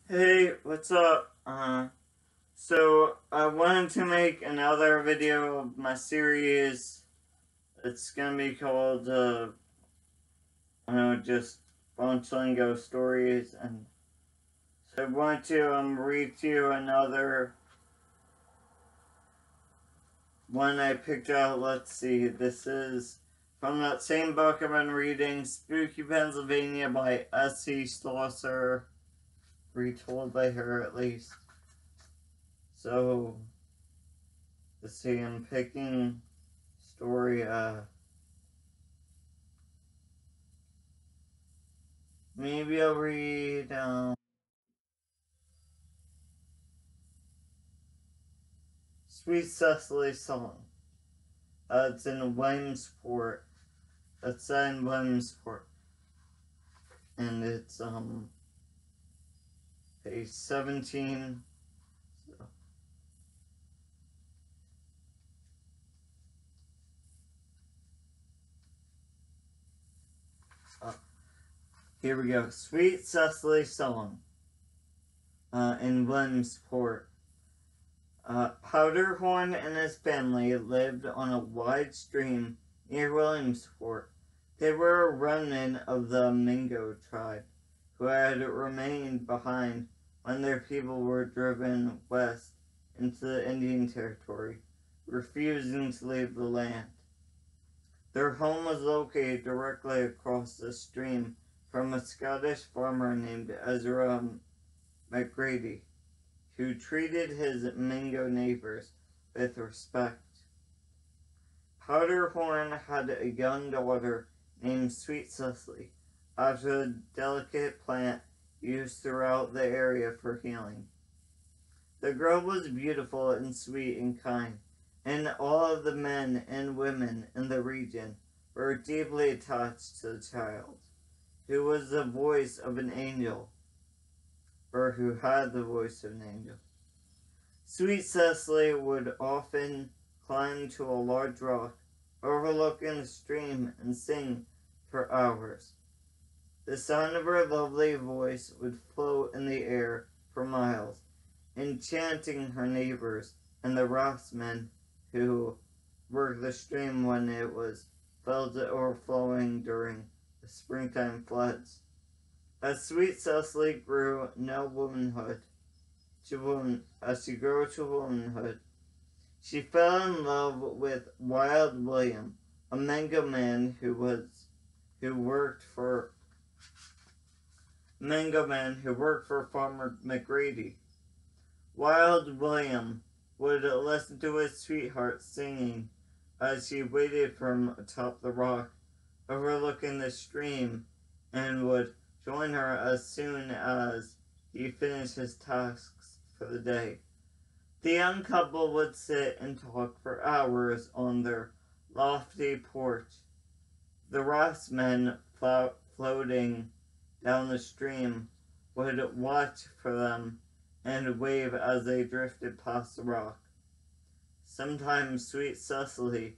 Hey, what's up? So I wanted to make another video of my series. It's gonna be called, just Bonchlingo Stories, and so I want to, read to you another one I picked out. Let's see, this is from that same book I've been reading, Spooky Pennsylvania by S.C. Schlosser, retold by her at least. So, let's see, I'm picking story, maybe I'll read, Sweet Cicely's Song. It's in Williamsport. It's set in Williamsport. And it's, page 17. So, here we go. Sweet Cicely's Song. In Williamsport. Powderhorn and his family lived on a wide stream near Williamsport. They were a remnant of the Mingo tribe, who had remained behind when their people were driven west into the Indian Territory, refusing to leave the land. Their home was located directly across the stream from a Scottish farmer named Ezra McGrady, who treated his Mingo neighbors with respect. Powderhorn had a young daughter named Sweet Cicely, after a delicate plant used throughout the area for healing. The girl was beautiful and sweet and kind, and all of the men and women in the region were deeply attached to the child, who was the voice of an angel, or who had the voice of an angel. Sweet Cicely would often climb to a large rock overlooking the stream and sing for hours. The sound of her lovely voice would float in the air for miles, enchanting her neighbors and the raftsmen who worked the stream when it was filled to overflowing during the springtime floods. As Sweet Cicely grew as she grew to womanhood, she fell in love with Wild William, a Mingo man who worked for Farmer McGrady. Wild William would listen to his sweetheart singing as he waited for him atop the rock overlooking the stream, and would join her as soon as he finished his tasks for the day. The young couple would sit and talk for hours on their lofty porch. The raftsmen floating down the stream would watch for them and wave as they drifted past the rock. Sometimes Sweet Cicely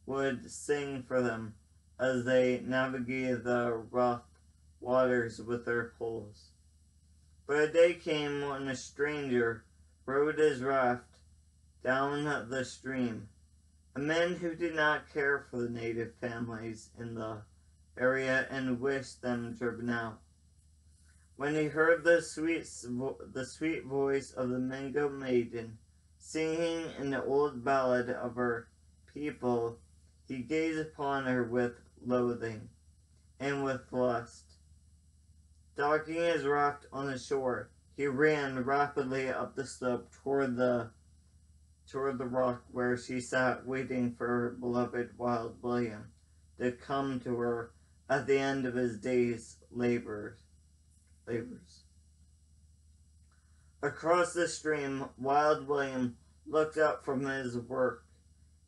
would sing for them as they navigated the rough waters with their poles. But a day came when a stranger rowed his raft down the stream, a man who did not care for the native families in the area and wished them driven out. When he heard the sweet voice of the Mingo maiden singing an old ballad of her people, he gazed upon her with loathing and with lust. Docking his raft on the shore, he ran rapidly up the slope toward the rock where she sat waiting for her beloved Wild William to come to her at the end of his day's labors. Across the stream, Wild William looked up from his work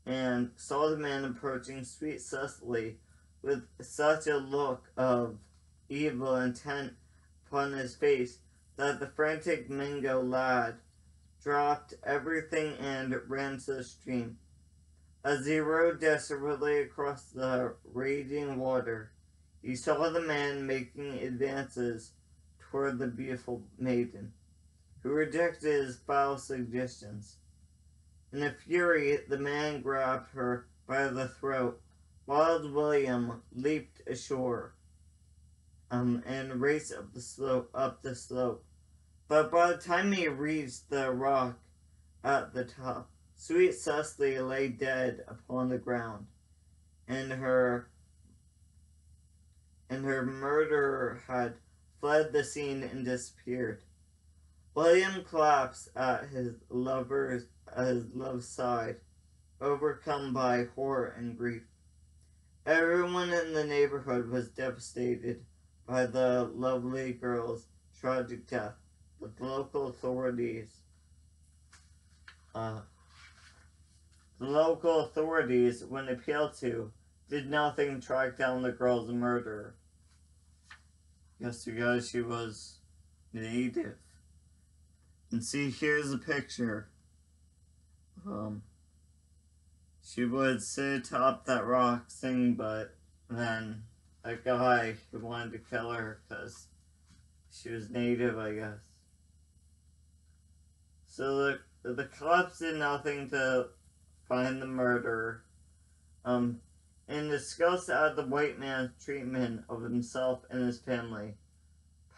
and saw the man approaching Sweet Cicely with such a look of evil intent upon his face that the frantic Mingo lad dropped everything and ran to the stream. As he rowed desperately across the raging water, he saw the man making advances toward the beautiful maiden. who rejected his foul suggestions. In a fury, the man grabbed her by the throat. Wild William leaped ashore, and raced up the slope. But by the time he reached the rock at the top, sweet Cicely lay dead upon the ground, and her murderer had fled the scene and disappeared. William collapsed at his love's side, overcome by horror and grief. Everyone in the neighborhood was devastated by the lovely girl's tragic death, but the local authorities, when appealed to, did nothing to track down the girl's murderer. Yes, because she was native. And see, here's a picture. She would sit atop that rock singing, but then a guy who wanted to kill her because she was native, I guess. So the cops did nothing to find the murderer. In disgust at the white man's treatment of himself and his family,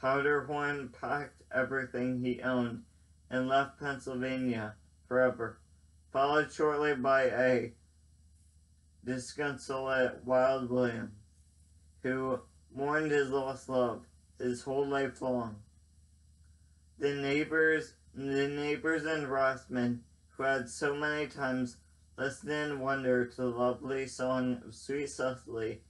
Powderhorn packed everything he owned and left Pennsylvania forever, followed shortly by a disconsolate Wild William, who mourned his lost love his whole life long. The neighbors and Rossman, who had so many times listened in wonder to the lovely song of sweet Cicely,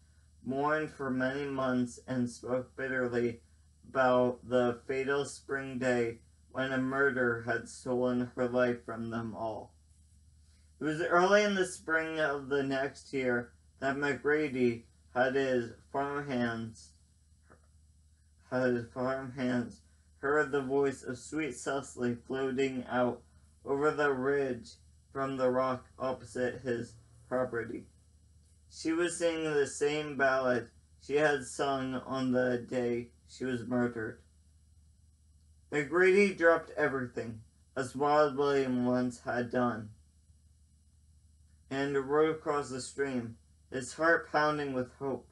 mourned for many months and spoke bitterly about the fatal spring day when a murder had stolen her life from them all. It was early in the spring of the next year that McGrady had his farm hands heard the voice of sweet Cicely floating out over the ridge from the rock opposite his property. She was singing the same ballad she had sung on the day she was murdered. McGrady dropped everything, as Wild William once had done, and rode across the stream, his heart pounding with hope.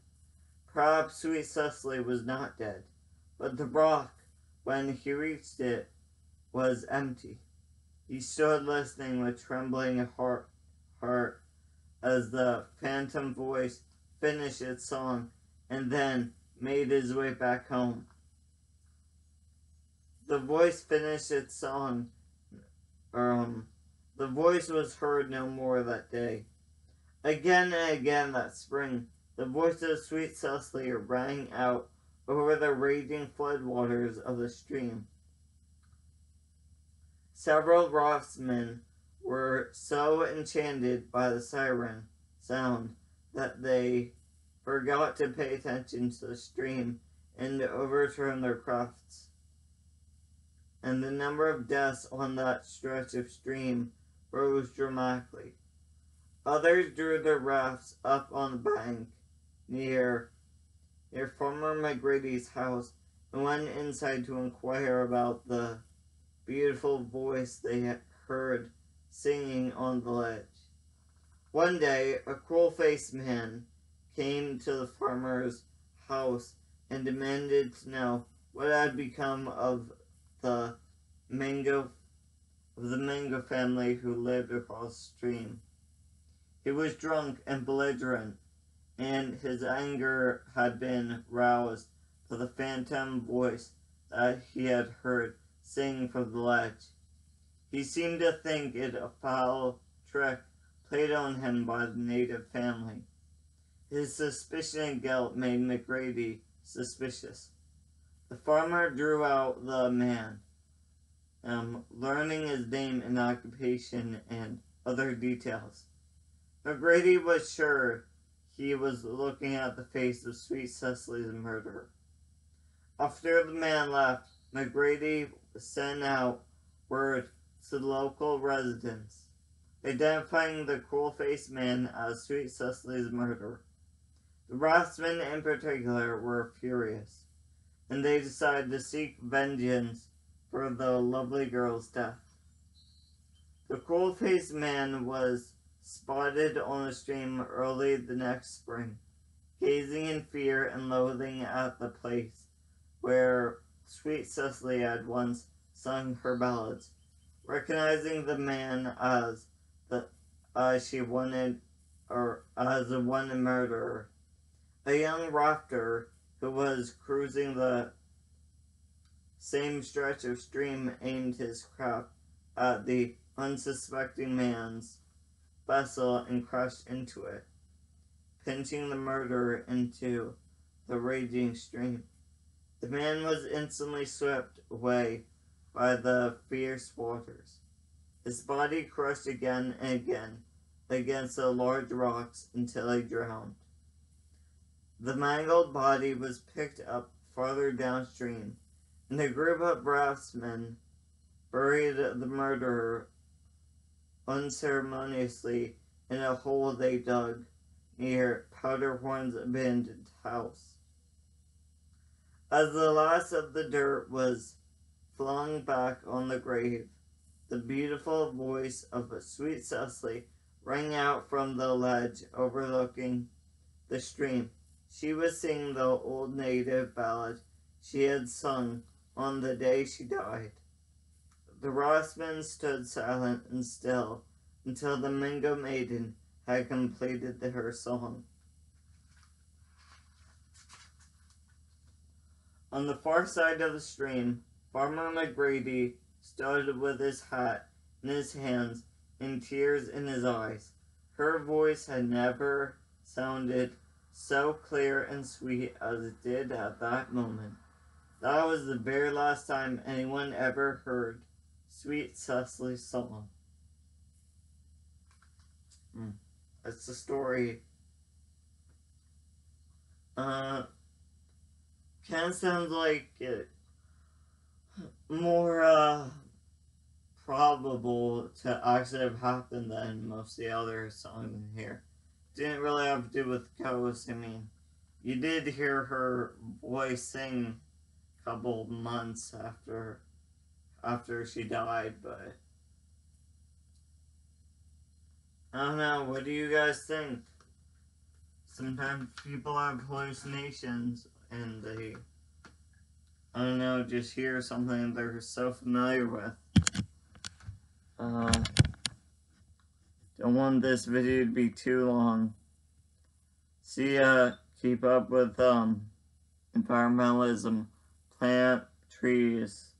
Perhaps sweet Cicely was not dead, but the rock, when he reached it, was empty. He stood listening with trembling heart as the phantom voice finished its song and then made his way back home. The voice finished its song, the voice was heard no more that day. Again and again that spring, the voice of sweet Cicely rang out over the raging floodwaters of the stream. Several raftsmen were so enchanted by the siren sound that they forgot to pay attention to the stream and overturned their crafts. And the number of deaths on that stretch of stream rose dramatically. Others drew their rafts up on the bank near Farmer McGrady's house and went inside to inquire about the beautiful voice they had heard singing on the ledge. One day, a cruel-faced man came to the farmer's house and demanded to know what had become of the mango family who lived across the stream. He was drunk and belligerent, and his anger had been roused by the phantom voice that he had heard sing from the ledge. He seemed to think it a foul trick played on him by the native family. His suspicion and guilt made McGrady suspicious. The farmer drew out the man, learning his name and occupation and other details. McGrady was sure he was looking at the face of sweet Cicely's murderer. After the man left, McGrady sent out word to the local residents, identifying the cruel-faced man as sweet Cicely's murderer. The raftsmen in particular were furious, and they decided to seek vengeance for the lovely girl's death. The cold-faced man was spotted on a stream early the next spring, gazing in fear and loathing at the place where sweet Cicely had once sung her ballads. Recognizing the man as she wanted, or as a wanted murderer, a young rafter who was cruising the same stretch of stream aimed his craft at the unsuspecting man's vessel and crashed into it, pinching the murderer into the raging stream. The man was instantly swept away by the fierce waters, his body crushed again and again against the large rocks until he drowned. The mangled body was picked up farther downstream, and a group of raftsmen buried the murderer unceremoniously in a hole they dug near Powderhorn's abandoned house. As the last of the dirt was flung back on the grave, the beautiful voice of a sweet Cicely rang out from the ledge overlooking the stream. She was singing the old native ballad she had sung on the day she died. The raftsmen stood silent and still until the Mingo maiden had completed her song. On the far side of the stream, Farmer McGrady stood with his hat in his hands and tears in his eyes. Her voice had never sounded so clear and sweet as it did at that moment. That was the very last time anyone ever heard sweet Cicely's song. That's the story. Kind of sounds like it more probable to actually have happened than most of the other songs in here. Didn't really have to do with ghosts. I mean, you did hear her voice sing a couple months after she died, but I don't know. What do you guys think? Sometimes people have hallucinations and they, I don't know, just hear something they're so familiar with. Don't want this video to be too long. See ya. Keep up with environmentalism, plant trees,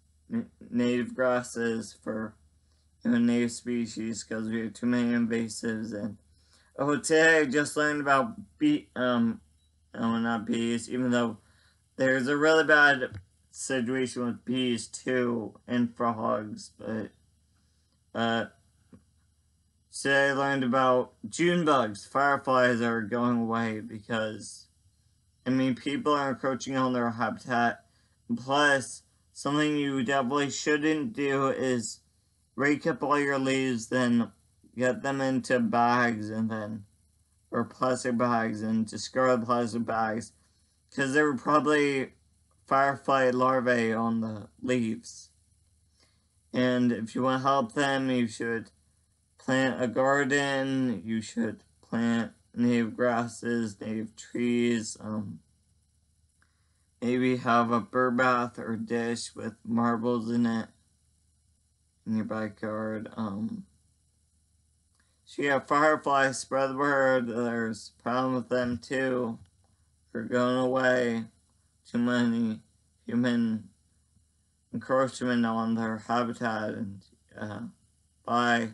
native grasses for native species, because we have too many invasives. And today I just learned about not bees, even though there's a really bad situation with bees too, and frogs, but today I learned about June bugs. Fireflies are going away because, I mean, people are encroaching on their habitat. Plus, something you definitely shouldn't do is rake up all your leaves, then get them into bags or plastic bags, and discard the plastic bags, because there were probably firefly larvae on the leaves. And if you want to help them, you should plant a garden, you should plant native grasses, native trees, maybe have a bird bath or dish with marbles in it in your backyard. So yeah, fireflies, spread the word. There's a problem with them too. They're going away. Too many human encroachment on their habitat. And bye.